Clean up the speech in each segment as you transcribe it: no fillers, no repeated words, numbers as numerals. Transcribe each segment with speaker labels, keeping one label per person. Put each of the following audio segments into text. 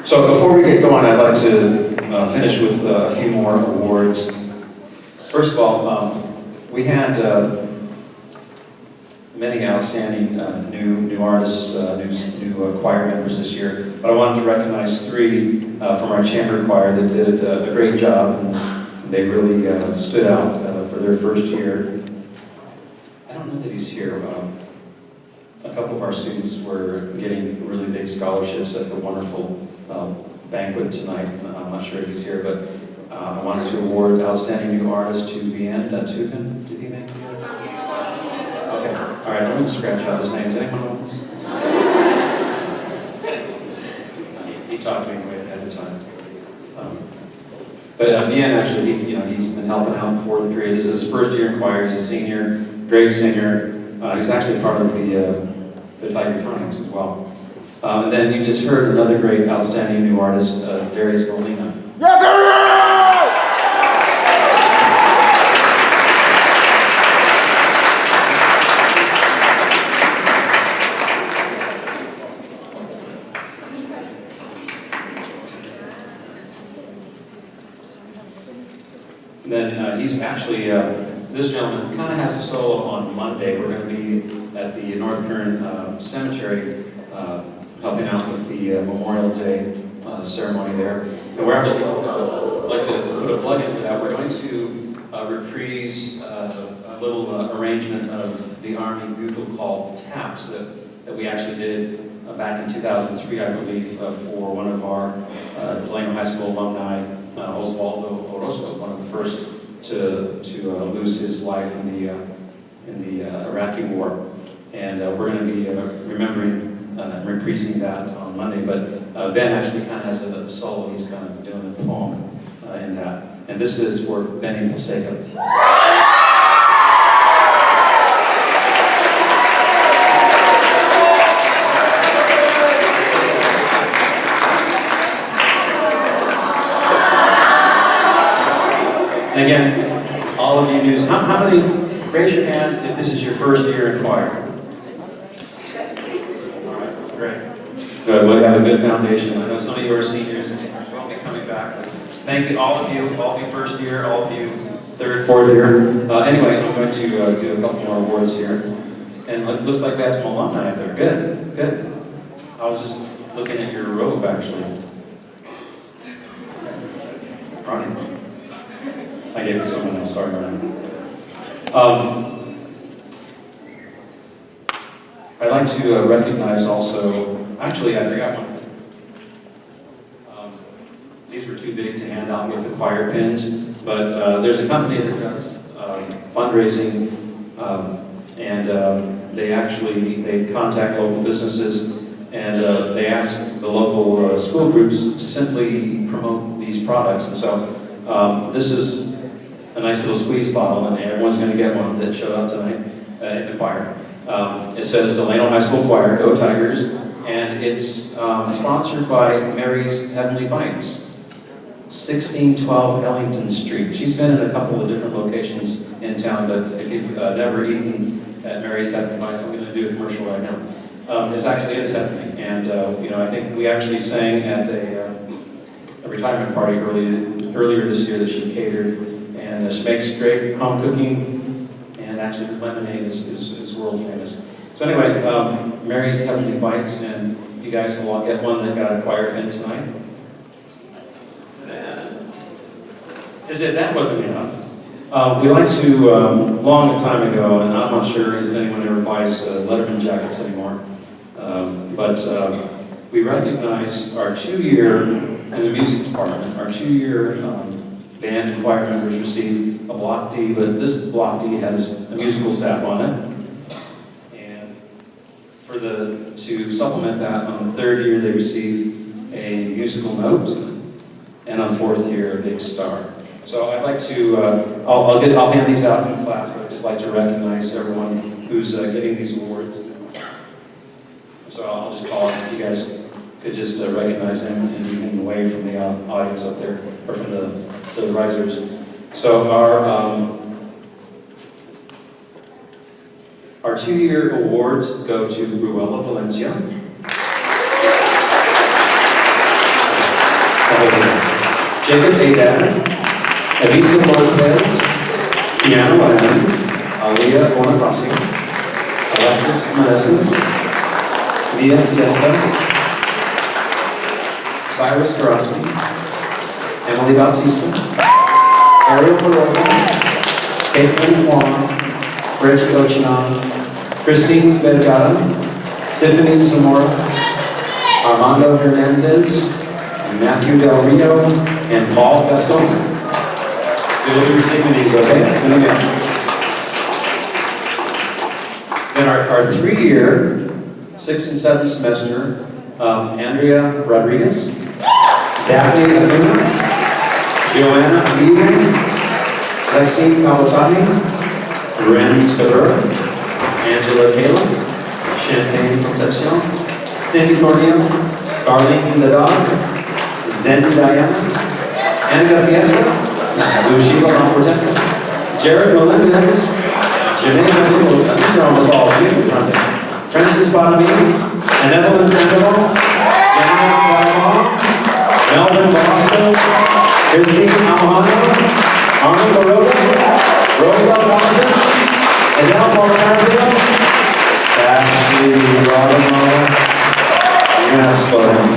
Speaker 1: So before we get going, I'd like to finish with a few more awards. First of all, we had many outstanding new artists, new choir members this year, but I wanted to recognize three from our chamber choir that did a great job, and they really stood out for their first year. I don't know that he's here. A couple of our students were getting really big scholarships at the wonderful banquet tonight. I'm not sure if he's here, but I wanted to award Outstanding New Artist to Bien Tupin. Did he make it? Okay. All right, I'm going to scratch out his name. Is anyone else? He talked to me way ahead of time. But Bien, actually, he's been helping out in fourth grade. This is his first year in choir. He's a senior, great singer. He's actually part of the Tiger Tonics as well. And then you just heard another great, outstanding new artist, Darius Molina.
Speaker 2: Yeah, Darius!
Speaker 1: And then he's actually, this gentleman kind of has a solo on Monday. We're going to be at the North Kern Cemetery helping out with the Memorial Day ceremony there. And we're actually, like to put a plug in for that. We're going to reprise a little arrangement of the Army bugle called Taps that we actually did back in 2003, I believe, for one of our Delano High School alumni, Osvaldo Orozco, one of the first to lose his life in the Iraqi War. And we're going to be remembering reprising that on Monday. But Ben actually kind of has a solo. He's kind of doing a poem in that. And this is for Benny Paseka. And again, all of you news. How many, raise your hand if this is your first year in choir. All right, great. Good, well, you have a good foundation. I know some of you are seniors and won't be coming back. But thank you, all of you first year, all of you third, fourth year. Anyway, I'm going to do a couple more awards here. And it looks like that's some alumni up there. Good, good. I was just looking at your robe, actually. Ronnie. I gave it to someone else, sorry, Ryan. I'd like to recognize also, actually I forgot one. These were too big to hand out with the choir pins, but there's a company that does fundraising, and they contact local businesses, and they ask the local school groups to simply promote these products. And so this is a nice little squeeze bottle, and everyone's going to get one that showed up tonight in the choir. It says Delano High School Choir, Go Tigers, and it's sponsored by Mary's Heavenly Bites, 1612 Ellington Street. She's been in a couple of different locations in town, but if you've never eaten at Mary's Heavenly Bites, I'm going to do a commercial right now. This actually is heavenly, and I think we actually sang at a retirement party earlier this year that she catered. And she makes great home cooking, and actually her lemonade is world famous. So anyway, Mary's Heavenly Bites, and you guys will all get one that got a choir pin tonight. And as if that wasn't enough, we like to, long time ago, and I'm not sure if anyone ever buys Letterman jackets anymore, but we recognize our 2-year in the music department, our 2-year band and choir members receive a Block D, but this Block D has a musical staff on it. And to supplement that, on the 3rd year they receive a musical note, and on 4th year a big star. So I'd like to, I'll hand these out in class, but I'd just like to recognize everyone who's getting these awards. So I'll just call it, you guys could just recognize them, and you can wave from the audience up there, or from the risers. So our 2-year awards go to Ruella Valencia. Jacob Adan, Evita Lopez, Piano Lennon, Aliyah Bonifacio, Alexis Meneses, Mia Fiesta, Cyrus Karasmi, Emily Bautista, Ariel Baroka, Caitlin Juan, Reggie Ochinan, Christine Vergara, Tiffany Zamora, Armando Hernandez, Matthew Del Rio, and Paul Gascon. You'll be receiving these, okay? And again. Then our 3-year, 6th and 7th semester, Andrea Rodriguez, Daphne Aduna, Joanna Aguirre, Lexine Kawatani, Ren Scadura, Angela Kayla, Champagne Concepcion, Cindy Corneo, Darlene Dadar, Zen Diana, Anna Fiesta, Lucia Lamportesta, Jared Melendez, Janae Nichols, these are almost all new, aren't they? Francis Bonamini, and Evelyn Sandoval, Diana Barbaugh, Melvin Bosco, Christine Alejandro, Arnold Baroda, Rosa Dawson, Adele Marcario, Ashley Rodham. You're gonna have to slow down.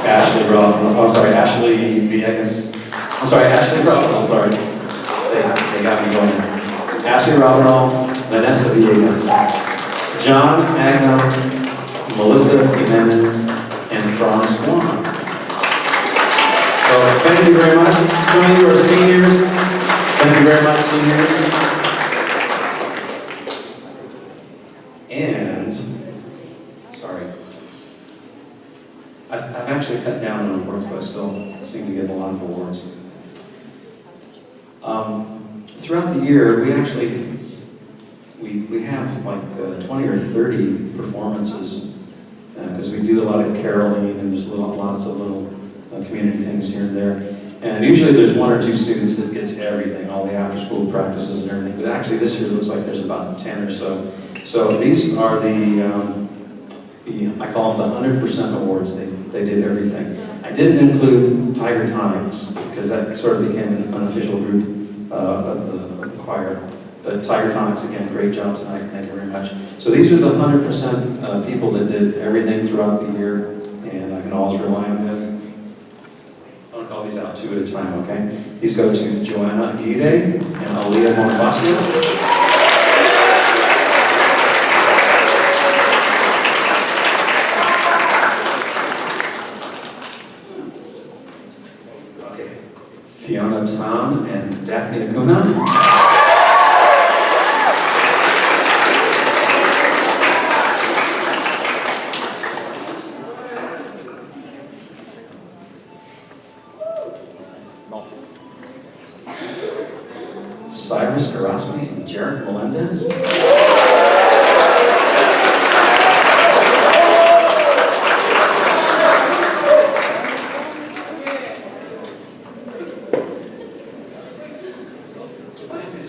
Speaker 1: Ashley Rodham. I'm sorry, Ashley Villegas. I'm sorry, Ashley Rodham. I'm sorry. They got me going. Ashley Rodham, Vanessa Villegas, John Agno, Melissa Jimenez, and Franz Juan. So thank you very much. Some of you are seniors. Thank you very much, seniors. And, sorry, I've actually cut down on awards, but I still seem to get a lot of awards. Throughout the year, we have like 20 or 30 performances because we do a lot of caroling and there's lots of little community things here and there. And usually there's 1 or 2 students that gets everything, all the after-school practices and everything. But actually this year it looks like there's about 10 or so. So these are I call them the 100% awards. They did everything. I didn't include Tiger Tonics because that sort of became an unofficial group of the choir. But Tiger Tonics, again, great job tonight. Thank you very much. So these are the 100% people that did everything throughout the year, and I can always rely on them. I'll call these out 2 at a time, okay? These go to Joanna Aguirre and Aliyah Bonifacio. Fiona Tom and Daphne Acuna. Cyrus Karasmi and Jared Melendez.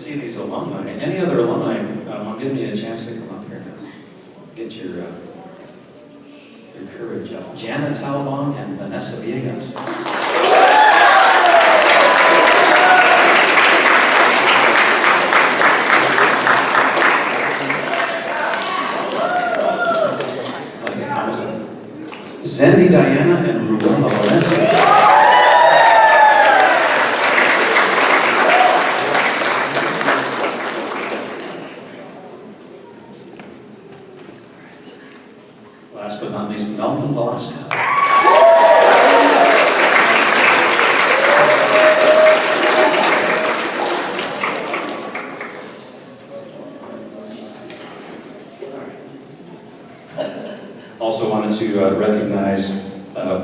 Speaker 1: These alumni, any other alumni, I'm giving you a chance to come up here now. Get your courage up. Jana Talabon and Vanessa Villegas. Zendi Diana and Ruella Vanessa. Last but not least, Melvin Velasco. Also wanted to recognize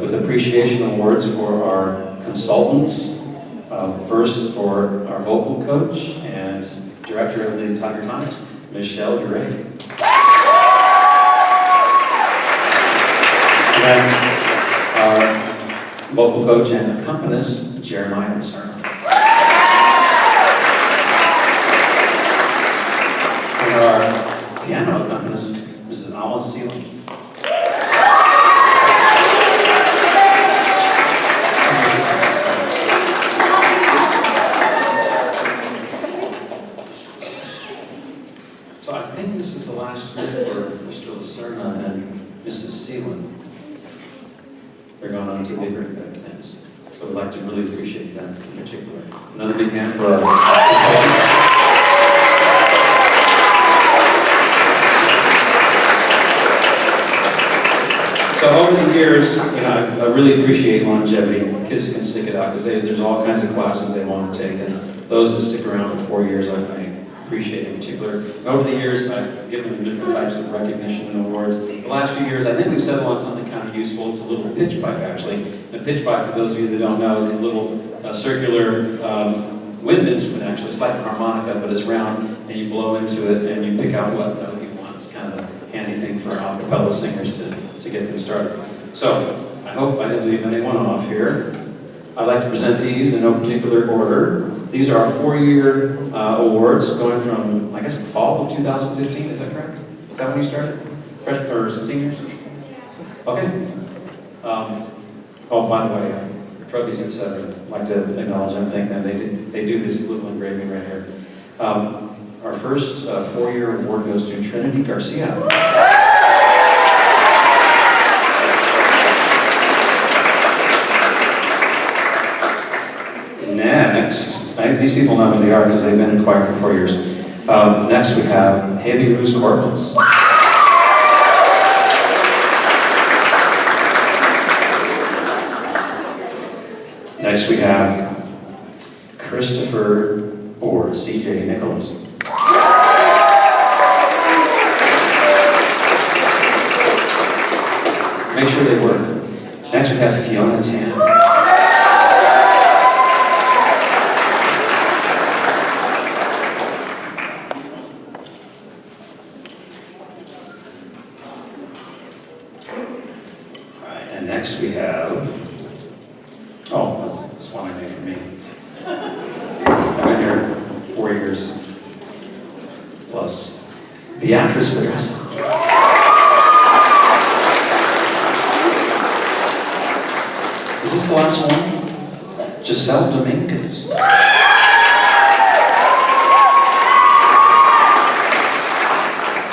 Speaker 1: with appreciation awards for our consultants. First for our vocal coach and director of the Tiger Tonics, Michelle Uray. And our vocal coach and accompanist, Jeremiah Serna. And our piano accompanist, Mrs. Alma Sealing. for Mr. Lacerna and Mrs. Seelan. They're going on to bigger and better things. So I'd like to really appreciate them in particular. Another big hand for our consultants. So over the years, I really appreciate longevity. Kids can stick it out because there's all kinds of classes they want to take, and those that stick around for 4 years, I appreciate in particular. Over the years, I've given them different types of recognition and awards. The last few years, I think we've settled on something kind of useful. It's a little pitch pipe, actually. And a pitch pipe, for those of you that don't know, is a little circular wind instrument, actually. It's like a harmonica, but it's round, and you blow into it, and you pick out what note you want. It's kind of a handy thing for a cappella singers to get them started. So, I hope I didn't leave anyone off here. I'd like to present these in no particular order. These are our 4-year awards going from, I guess, the fall of 2015, is that correct? Is that when you started? Freshmen or seniors? Okay. Oh, by the way, trophies, etc. I'd like to acknowledge and thank them. They do this little engraving right here. Our first 4-year award goes to Trinity Garcia. Next, these people know who they are because they've been in choir for 4 years. Next we have Haley Roos Corpus. Next we have Christopher or C.J. Nicholas. Make sure they work. Next we have Fiona Tan. And next we have, that's one I made for me. I've been here 4 years plus. Beatrice Pedrosa. Is this the last one? Giselle Dominguez.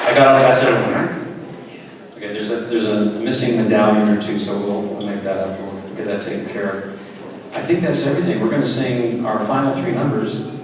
Speaker 1: I said it right. Okay, there's a missing medallion or two, so we'll make that up. We'll get that taken care of. I think that's everything. We're going to sing our final 3 numbers.